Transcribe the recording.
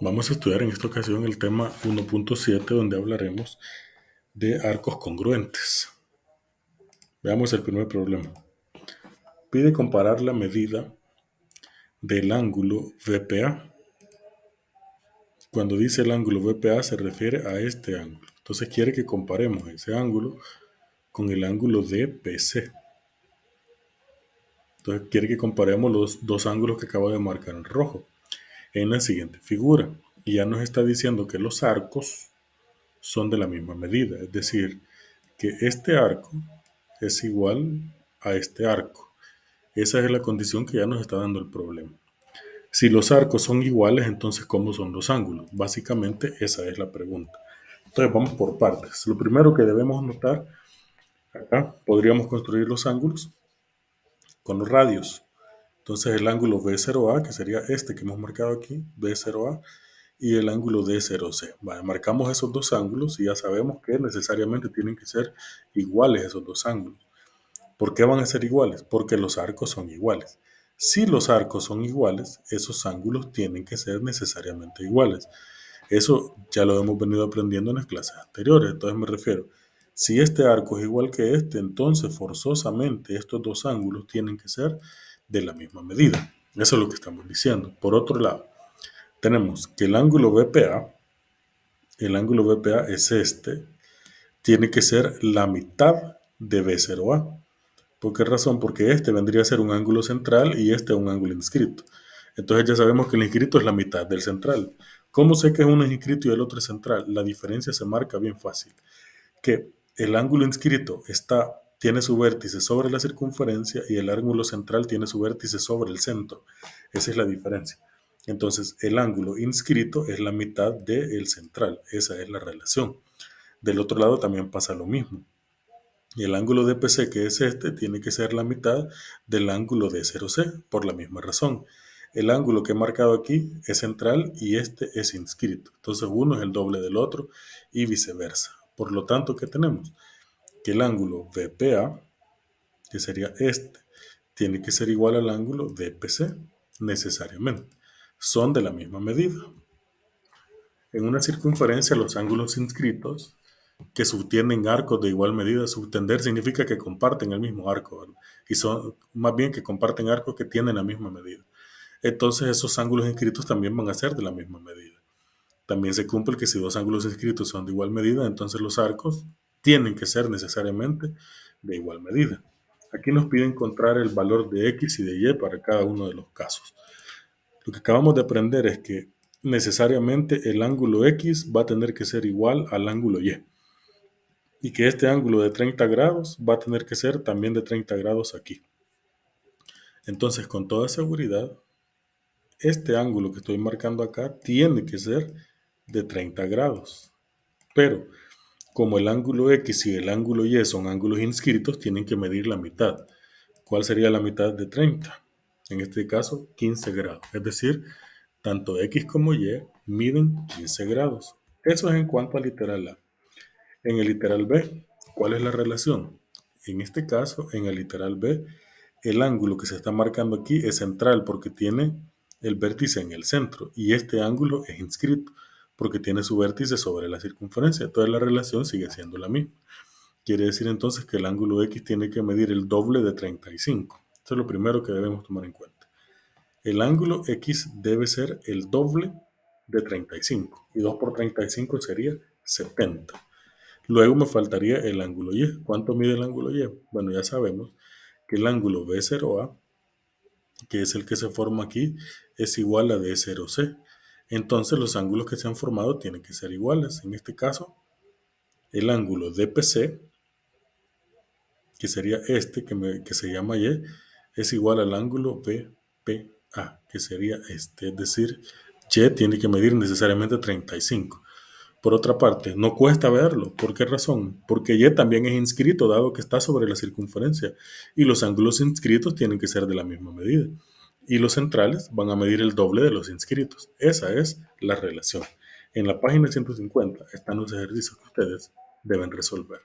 Vamos a estudiar en esta ocasión el tema 1.7 donde hablaremos de arcos congruentes. Veamos el primer problema. Pide comparar la medida del ángulo VPA. Cuando dice el ángulo VPA se refiere a este ángulo. Entonces quiere que comparemos ese ángulo con el ángulo DPC. Entonces quiere que comparemos los dos ángulos que acabo de marcar en rojo en la siguiente figura. Y ya nos está diciendo que los arcos son de la misma medida. Es decir, que este arco es igual a este arco. Esa es la condición que ya nos está dando el problema. Si los arcos son iguales, entonces ¿cómo son los ángulos? Básicamente esa es la pregunta. Entonces vamos por partes. Lo primero que debemos notar, acá podríamos construir los ángulos con los radios. Entonces el ángulo B0A, que sería este que hemos marcado aquí, B0A, y el ángulo D0C. Vale, marcamos esos dos ángulos y ya sabemos que necesariamente tienen que ser iguales esos dos ángulos. ¿Por qué van a ser iguales? Porque los arcos son iguales. Si los arcos son iguales, esos ángulos tienen que ser necesariamente iguales. Eso ya lo hemos venido aprendiendo en las clases anteriores. Entonces me refiero, si este arco es igual que este, entonces forzosamente estos dos ángulos tienen que ser de la misma medida. Eso es lo que estamos diciendo. Por otro lado, tenemos que el ángulo BPA es este, tiene que ser la mitad de B0A. ¿Por qué razón? Porque este vendría a ser un ángulo central y este un ángulo inscrito. Entonces ya sabemos que el inscrito es la mitad del central. ¿Cómo sé que es uno inscrito y el otro es central? La diferencia se marca bien fácil. Que el ángulo inscrito tiene su vértice sobre la circunferencia y el ángulo central tiene su vértice sobre el centro. Esa es la diferencia. Entonces el ángulo inscrito es la mitad del central. Esa es la relación. Del otro lado también pasa lo mismo. Y el ángulo de PC, que es este, tiene que ser la mitad del ángulo de 0C, por la misma razón. El ángulo que he marcado aquí es central y este es inscrito. Entonces uno es el doble del otro y viceversa. Por lo tanto, ¿qué tenemos? Que el ángulo VPA, que sería este, tiene que ser igual al ángulo DPC, necesariamente. Son de la misma medida. En una circunferencia, los ángulos inscritos que subtienden arcos de igual medida. Subtender significa que comparten el mismo arco, ¿verdad? Y son más bien que comparten arcos que tienen la misma medida. Entonces esos ángulos inscritos también van a ser de la misma medida. También se cumple que si dos ángulos inscritos son de igual medida, entonces los arcos tienen que ser necesariamente de igual medida. Aquí nos pide encontrar el valor de X y de Y para cada uno de los casos. Lo que acabamos de aprender es que necesariamente el ángulo X va a tener que ser igual al ángulo Y y que este ángulo de 30 grados va a tener que ser también de 30 grados aquí. Entonces, con toda seguridad, este ángulo que estoy marcando acá tiene que ser de 30 grados. Pero, como el ángulo X y el ángulo Y son ángulos inscritos, tienen que medir la mitad. ¿Cuál sería la mitad de 30? En este caso, 15 grados. Es decir, tanto X como Y miden 15 grados. Eso es en cuanto al literal A. En el literal B, ¿cuál es la relación? En este caso, en el literal B, el ángulo que se está marcando aquí es central porque tiene el vértice en el centro y este ángulo es inscrito porque tiene su vértice sobre la circunferencia. Entonces la relación sigue siendo la misma. Quiere decir entonces que el ángulo X tiene que medir el doble de 35. Esto es lo primero que debemos tomar en cuenta. El ángulo X debe ser el doble de 35 y 2 por 35 sería 70. Luego me faltaría el ángulo Y. ¿Cuánto mide el ángulo Y? Bueno, ya sabemos que el ángulo B0A, que es el que se forma aquí, es igual a D0C. Entonces los ángulos que se han formado tienen que ser iguales. En este caso, el ángulo DPC, que sería este que se llama Y, es igual al ángulo BPA, que sería este. Es decir, Y tiene que medir necesariamente 35. Por otra parte, no cuesta verlo. ¿Por qué razón? Porque Y también es inscrito, dado que está sobre la circunferencia. Y los ángulos inscritos tienen que ser de la misma medida. Y los centrales van a medir el doble de los inscritos. Esa es la relación. En la página 150 están los ejercicios que ustedes deben resolver.